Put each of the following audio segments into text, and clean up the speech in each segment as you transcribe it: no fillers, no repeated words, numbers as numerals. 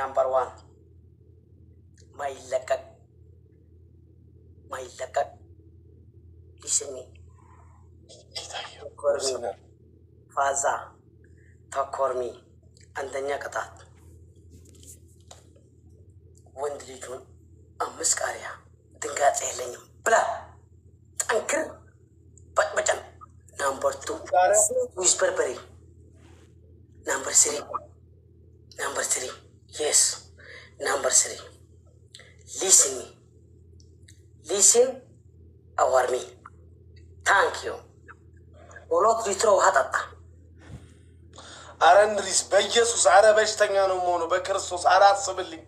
نمبر 1 ما يلقك لسني تكورمي فازا تكورمي عندنا قطعت وند ليجون أمس كاريا دنقات إهلين بلا أنكر بجن نمبر 2 ويسبر بري نمبر 3 yes number 3 listen our me thank you ولو تريترو هاتتا أرندريس بيسوس عربش تنيانو مونو بكرسوس عرات صبلي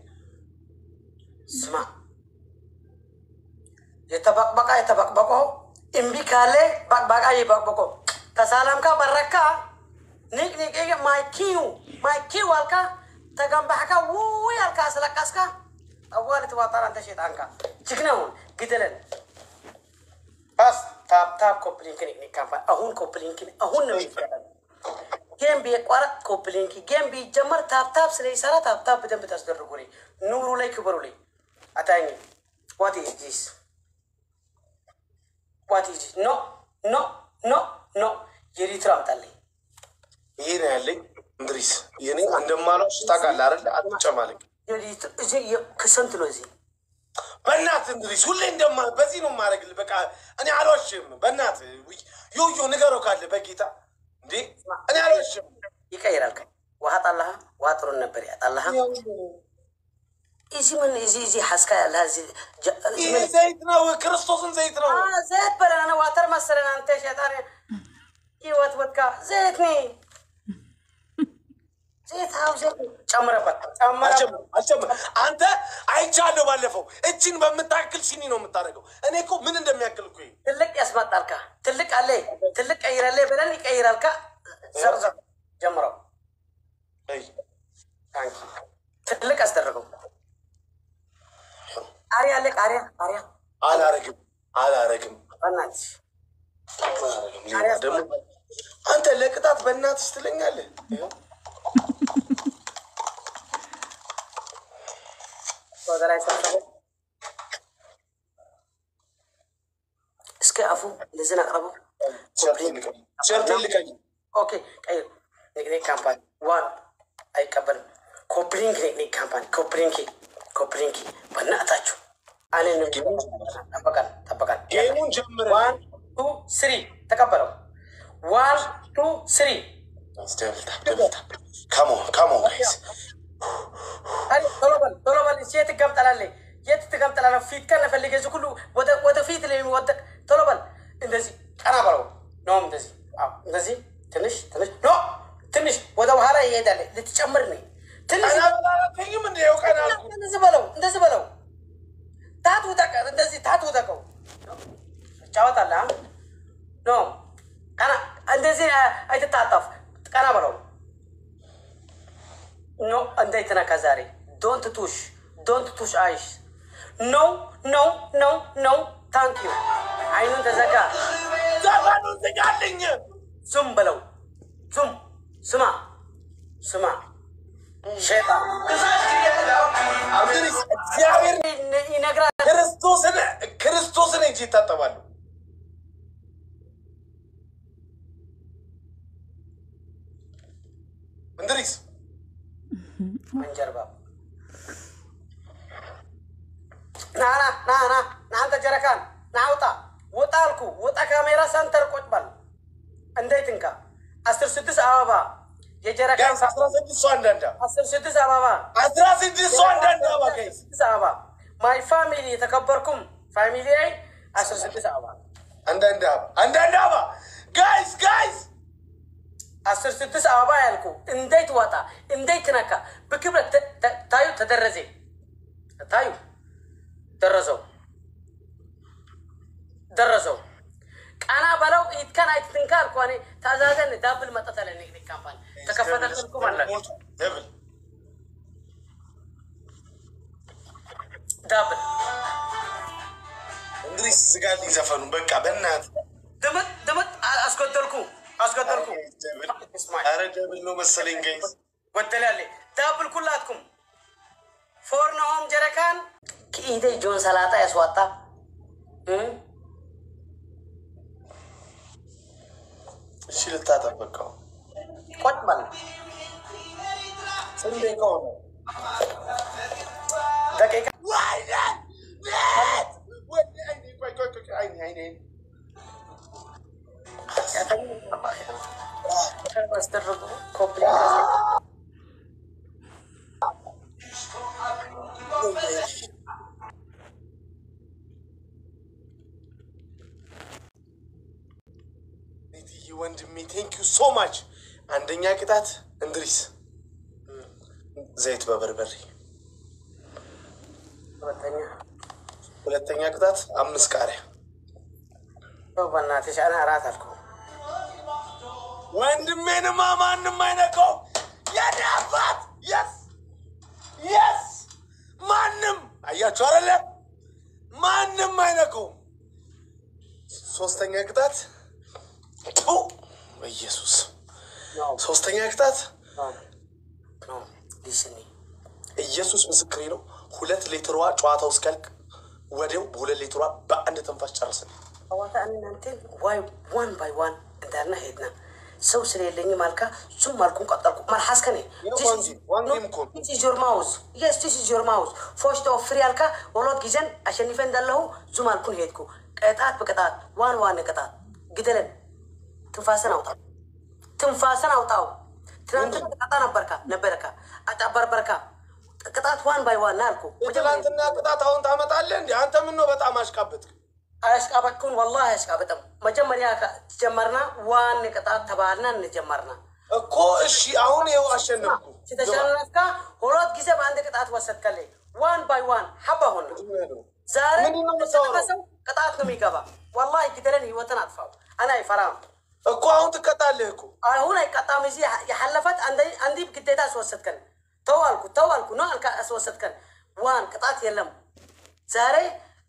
اسمع يتبق بقو امبي كالي بقا يبقو تسالم كا بركا نيك إيه ماي كيو والكا تجمع بحكا ويا الكاس لكاسكا أول تواتر أنت شيء عنك تكنون قتلن بس تاب كوبلينكين نكمل أهون كوبلينكين أهون نوي جيم بيقارا كوبلينكي جيم بيجمر تاب سلي سارا تاب بدم بتصدر رجولي نورو لي كبرولي أتاني what is this no يري ترام تالي هنا اللي إندريس يعني عندما لو شتاق لارل أتجمعك يري زي كسنت لوزي بنات إندريس كل عندما بزينو مارك اللي بقى أنا عروشم بنات يو نجارو كله بقيتا دي أنا عروشم يكيرالك وهات الله وهاترون نبريات الله إيزي من إيزي حسكا الله زيتنا وكريستوس زيتنا زيت برا أنا واتر مثلا أنت شيطان يوت زيتني زيت هاو زيت أمر أنت عايشالو بالفو إتشين بمتأكل سنينو متارجو أنا يكو من عندما يأكل كوي تلك يسمع تلك تلك عليه تلك أير عليه بلانك أير لك زر جمرو أي تلك أصدركم أريا لك أريا على رقم بنات أنت لك تات بنات استلين عليه saudara saya iska afu لازم أقربه شرطي لك أوكي أيوة نيجي كامبان 1 أي كابل كوبرينج نيجي كامبان كوبرينج بنا أتاچو أنا نيجي تبكان جيمون جمر 1 2 3 تكبروا 1 2 3 come on guys هاي طلبا الشيء تقام تلالي يتقام تلالي فيت كان فاللي جزء كله وده فيت اللي يودك طلبا اندزي أنا برو نوم اندزي تنش نو تنش وده وهلا يدالي لتجمرني تنش أنا تيجي من ديو كنا اندزي بلو تاتو دكو جوات الله نوم أنا اندزي أي تتعاطف أنا برو No, andaytana kazari. Don't touch eyes. No. Thank you. I know the zaka. زمانو زقالين Zoom below. Zoom. سمع. شيطان. أدريس زاوير ينقرأ. كريستوس نيجي تطوالو. أدريس. منجربا. nah أنت جركان. وطا كاميرا سنتر قطبل. أنديتنكا. أستر سدس أبابا. يجركان. أسرع سدس سواندندا. أستر سدس أبابا. أسرع سدس سواندندا باكيس. سدس أبابا. My family تكبركم. Family أي أستر سدس أبابا. أندندا. Guys. أستر سدس أبابا يلكو. إنديت واتا. إنديت نكا. بكبر تايو تدرزي. تايو. درزو. أنا بلو يتكن أيتنكار كواني تازادن دابل ما تطلعني في الكامبان. تكفّت لكم الله. دابل. إندريس زقال لي زفنوا بقى بنات. دمت أسكتلكم. اسمع. أنا جابل نو مسلين جيس. والدلالي دابل كلاتكم. فورنهم جركان كيدي جون سلاطة يسواتا شيل التاتبكو قطبل سنديكو دقيقة عيني بس دربوا كوبلي ወንድሜ ቴንክ ዩ ሶ ማች። አንደኛ ቅጣት እንድሪስ ዘይት በበርበሬ፣ ሁለተኛ ቅጣት 5 ቃሪያ። በእናትሽ እኔ አራት አልኩ። ወንድሜንማ ማንም አይነካው። የኔ አባት የስ የስ ማንም አያችሁ አይደለ? ማንም አይነካው። ሶስተኛ ቅጣት በኢየሱስ ሶስተኛ ቅጣት ኢየሱስ ምስክሬ ነው። 2 ሊትሯ ጨዋታው እስኪያልቅ ወዲያው በ2 ሊትሯ በአንድ ተንፋሽ ጨረሰን። አዋታ እናንተ ዋይ ዋን ባይ ዋን እንዳልና ሄድና ሰው ስለሌለኝ ማልካ ሱም ማልኩን ቀጠልኩ ማልሐስከኔ ዋንጌም እኮ this is your mouse yes this is your mouse ፎሽቶ ፍሪ አልካ ወሎት ጊዜን አሸንፈ እንዳለሁ ዙም አልኩን ሄድኩ። ቅጣት በቅጣት ዋን ቅጣት ግደለን ትንፋሰን አውጣው ትናንት ቅጣት ነበርካ አጫበርበርካ ቅጣት ዋን ባይ ዋን አልኩ። ትናንትና ቅጣት አሁን ታመጣለህ እንዴ? አንተ ምን ነው በጣም አሽቃበጥክ። አሽቃበጥኩን ወላሂ አሽቃበጥም። መጀመሪያ ጀመርና ዋን ቅጣት ተባልና እንጀመርና እኮ እሺ አሁን ይኸው አሸነፍኩ። ሲተሸነፍካ ሁለት ጊዜ በአንድ ቅጣት ወሰድከልኝ። ዋን ባይ ዋን ሐባ ሆነ። ዛሬ ተሰቀሰው ቅጣት ነው የሚገባ። ወላሂ ግደለን ህይወትን አጥፋው። انا አይፈራም እኮ አሁን ትቀጣለህ እኮ አሁን አይቀጣም። እዚህ የሐለፈት አንዲ ግዴታ አስወሰድከን ተዋልኩ ነው አልካ አስወሰድከን። ዋን ቅጣት የለም ዛሬ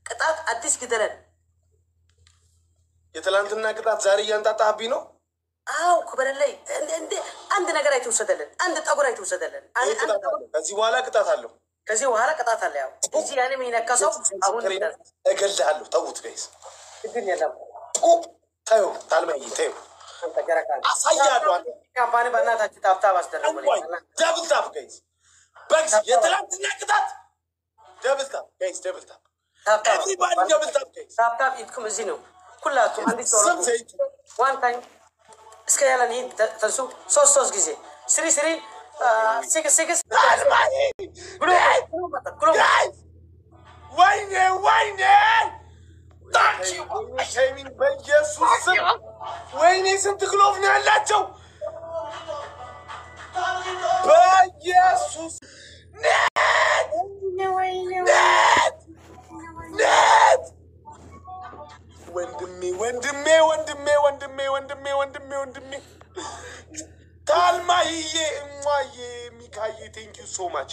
ቅጣት አዲስ ግደለን። የትላንትና ቅጣት ዛሬ እያንጣጣህብኝ ነው። አው ከበለላይ እንደ አንድ ነገር አይተወሰደልን፣ አንድ ጠጉር አይተወሰደልን። ከዚህ በኋላ ቅጣት አለው። ከዚህ በኋላ ቅጣት አለ። ያው እዚህ ያኔ የሚነካሰው አሁን እገልሃለሁ። ተውት ጋይስ ግን የለም ታዩ ታልመይ ታዩ አሳያለሁ። አንተ ካምፓኒ በእናታችሁ ታብታብ አስደረጉልኝ። ደብል ታፕ ጋይስ በግስ የትላንትና ቅጣት ደብል ታፕ ጋይስ ደብል ታፕ ኤቭሪባዲ ደብል ታፕ ጋይስ ታብታብ ይትኩም እዚህ ነው ሁላችሁም አንዲት ሶሎ ዋን ታይም እስከ ያለን ይሄ ተንሱ ሶስት ጊዜ ስሪ ሲክስ ወይኔ ታንቺ በኢየሱስ ወይኔ ስንት ግሎቭ ነው ያላቸው በኢየሱስ ነት ወንድሜ ታልማዬ እሟዬ ሚካዬ ቴንክ ዩ ሶ ማች።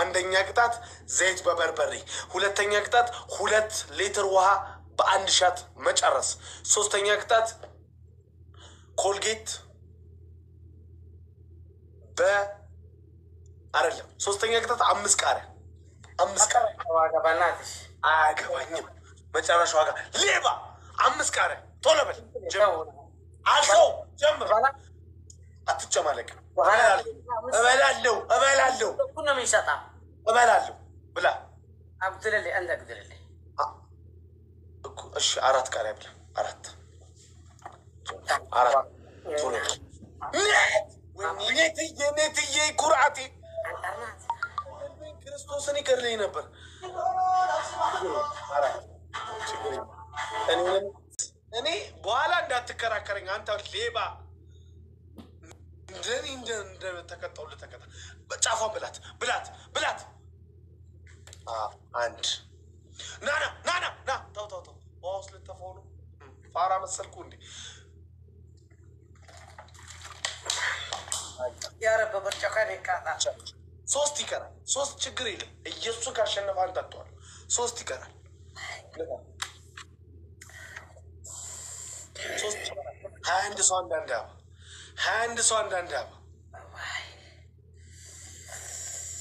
አንደኛ ቅጣት ዘይት በበርበሬ፣ ሁለተኛ ቅጣት 2 ሊትር ውሃ በአንድ ሻት መጨረስ፣ ሶስተኛ ቅጣት ኮልጌት አይደለም፣ ሶስተኛ ቅጣት 5 ቃሪያ ዋጋባናትሽ አያገባኝም። መጨረሻው ዋጋ ሌባ 5 ቃሪያ ቶሎ በል አልተው ጀምር። አትጨማለቅ። እበላለሁ ኩነ ሚሰጣ እበላለሁ ብላ አብድልልኝ አንተ አብድልልኝ እኮ እሺ 4 ቃሪያ ብላ 4 ቶሎ ኔትዬ ኩርዓቴ ክርስቶስን ይቀርልኝ ነበር። እኔ በኋላ እንዳትከራከረኝ አንተ ሌባ። እንደኔ እንደተቀጣው ልተቀጣ ጫፏን ብላት አንድ ና ተው ዋውስ ልተፈው ነው። ፋራ መሰልኩ እንዴ? ያረበ በርጫካን ይቃጣ 3 ይቀራል። 3 ችግር የለም። ኢየሱስ ካሸነፈ አንተ አጥቷል። 3 ይቀራል። 21 ሰው አንዳንድ አባ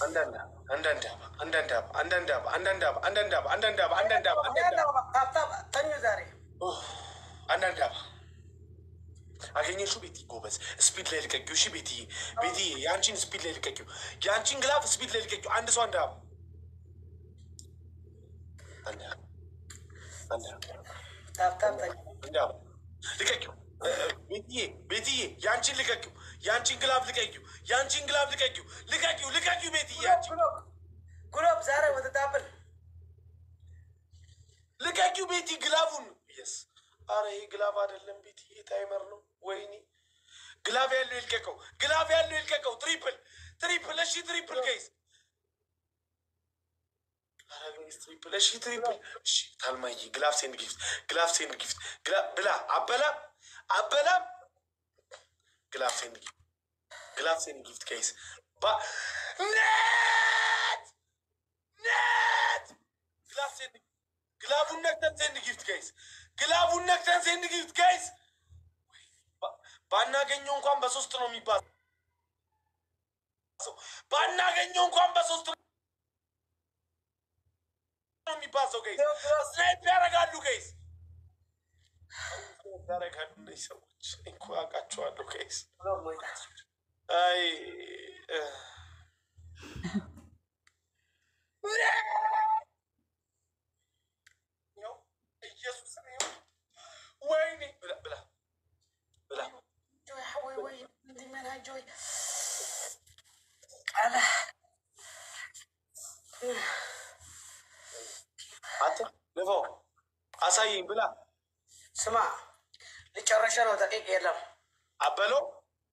አንዳንድ አንዳንድ አንዳንድ አንዳንድ አንዳንድ አንዳንድ አንዳንድ አንዳንድ ተኙ ዛሬ አንዳንድ አገኘሽው ቤቲ ጎበዝ ስፒድ ላይ ልቀቂው። እሺ ቤቲ ቤቲ የአንቺን ስፒድ ላይ ልቀቂው። የአንቺን ግላፍ ስፒድ ላይ ልቀቂው። አንድ ሰው አንድ ልቀቂው። ቤትዬ ቤትዬ የአንቺን ልቀቂው። የአንቺን ግላፍ ልቀቂው። የአንቺን ግላፍ ልቀቂው። ልቀቂው ልቀቂው ቤትዬ ጉሎብ ዛሬ ወደ ዳብል ልቀቂው ቤቲ ግላፉን። የስ አረ ይሄ ግላፍ አይደለም ቤትዬ ታይመር ነው። ወይኔ ግላፍ ያለው ይልቀቀው። ግላፍ ያለው ይልቀቀው። ትሪፕል ትሪፕል። እሺ ትሪፕል ጋይስ ትሪፕል። እሺ ትሪፕል። እሺ ታልማዬ ግላፍ ሴንድ ጊፍት ግላፍ ሴንድ ጊፍት ብላ አበላም አበላም ግላፍ ሴንድ ጊፍት ግላፍ ሴንድ ጊፍት ጋይስ ነት ነት ግላፍ ሴንድ ግላቡን ነክተን ሴንድ ጊፍት ጋይስ ግላቡን ነክተን ሴንድ ጊፍት ጋይስ። ባናገኘው እንኳን በሶስት ነው የሚባለው። ባናገኘው እንኳን በሶስት ነው የሚባለው ጋይስ። ስናይፕ ያደርጋሉ ጋይስ ያደርጋሉ። እነዚህ ሰዎች እንኳ አውቃቸዋለሁ ጋይስ። አይ ኢየሱስ ወይኔ ብላ ብላ ብላ አንተ ልፈው አሳይኝ ብላ ስማ ልጨረሻ ነው። ደቂቅ የለም አበሎ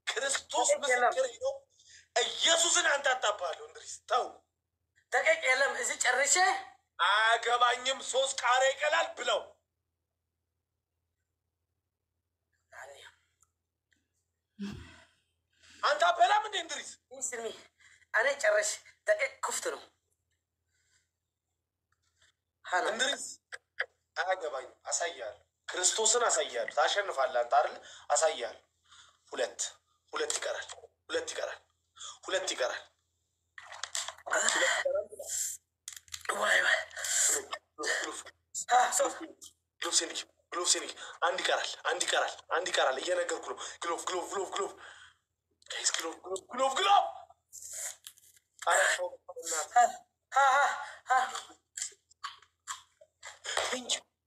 ክርስቶስ ምስክር ነው። ኢየሱስን አንተ አታባለሁ። እንድሪስ ተው ደቂቅ የለም። እዚህ ጨርሼ አያገባኝም። 3 ቃሪያ ይቀላል ብለው አንተ አበላም እንደ እንድሪስ ስሚ እኔ ጨርሽ ደቂቅ ክፍት ነው። እንድሪስ አያገባኝም። አሳያለሁ። ክርስቶስን አሳያለሁ። ታሸንፋለህ አንተ አይደል? አሳያለሁ። ሁለት ይቀራል። ሁለት ይቀራል። ሁለት ይቀራል። ወይ ወይ ግሎቭ ሴኒክ አንድ ይቀራል። አንድ ይቀራል። አንድ ይቀራል። እየነገርኩ ነው። ግሎቭ ግሎቭ ግሎቭ ግሎቭ ጋይስ ግሎቭ ግሎቭ ግሎቭ ግሎቭ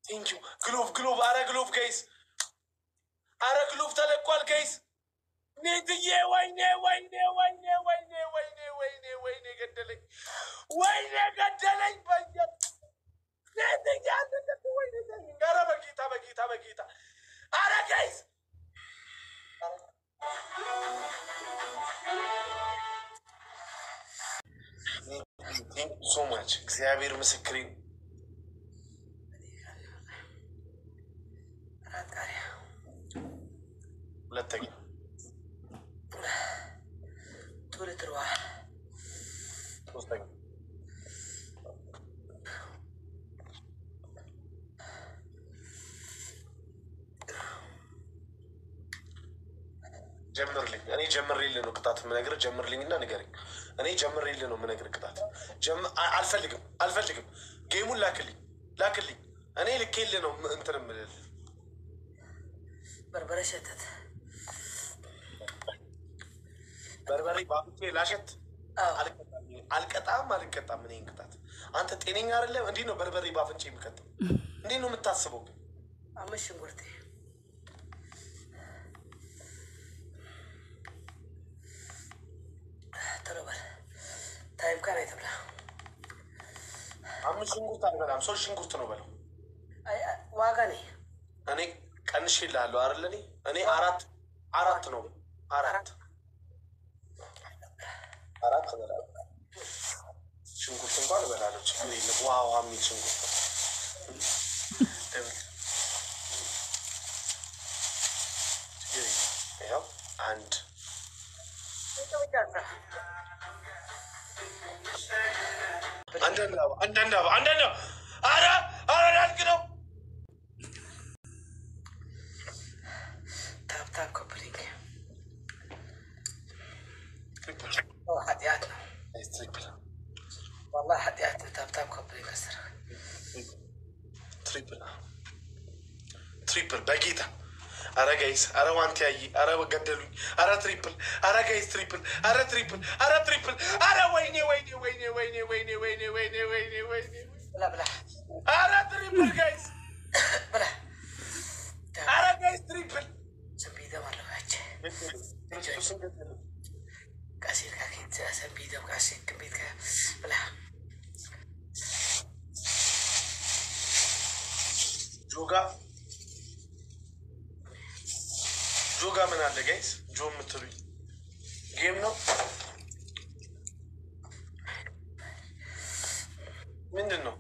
ቴንኪው ግሎቭ ግሎቭ። አረ ግሎቭ ጋይስ፣ አረ ግሎቭ ተለቋል ጋይስ። ኔትዬ ወይኔ ወይኔ ወይኔ ወይኔ ወይኔ ወይኔ ወይኔ ገደለኝ፣ ወይኔ ገደለኝ። በየ ኔትዬ አንተ ወይኔ ጋራ በጌታ በጌታ በጌታ አረ ጋይስ ሶ ማች እግዚአብሔር ምስክሬ። ሁለተኛ ቱልትሯ ሶስተኛ ጀምርልኝ። እኔ ጀምሬልህ ነው ቅጣት የምነግርህ። ጀምርልኝና ንገረኝ። እኔ ጀምሬልህ ነው የምነግርህ ቅጣት። አልፈልግም አልፈልግም። ጌሙን ላክልኝ ላክልኝ። እኔ ልኬልህ ነው እንትን የምልህ። በርበሬ ሸተት በርበሬ ባፍንጬ ላሸት። አልቀጣም አልቀጣም። እኔ ቅጣት አንተ ጤነኛ አይደለም። እንዲህ ነው በርበሬ ባፍንጬ የሚቀጣው? እንዲህ ነው የምታስበው? ግን አመሽ ሽንኩርቴ ተረበል ታይም ካን አይተብላ 5 ሽንኩርት አልበላም። 3 ሽንኩርት ነው በለው። ዋጋ ነኝ እኔ ቀንሼልሃለሁ አይደል? እኔ አራት ነው አራት እበላለሁ። ሽንኩርት እንኳን እበላለሁ፣ ችግር የለም። ዋው የሚል ሽንኩርት ይኸው አንድ አንዳንድ አረ ላልቅ ነው። ታፕታፕ ኮፕሊንግ ኃጢአት ነው። በጌታ አረ ጋይስ አረ ዋንቲያይ አረ ገደሉኝ አረ ትሪፕል አረ ጋይስ ትሪፕል አረ ትሪፕል አረ ትሪፕል አረ ወይኔ ወይኔ ወይኔ ወይኔ ወይኔ ወይኔ ወይኔ ወይኔ ወይኔ ብላ ብላ አረ ትሪፕል ጋይስ ብላ አረ ጋይስ ትሪፕል ሰንቢደ ማለባች ቀሲር ካኪት ሰንቢደ ቀሲር ከቤት ብላ ጆጋ ምን አለ ጋይስ? ጆ የምትሉኝ ጌም ነው ምንድን ነው?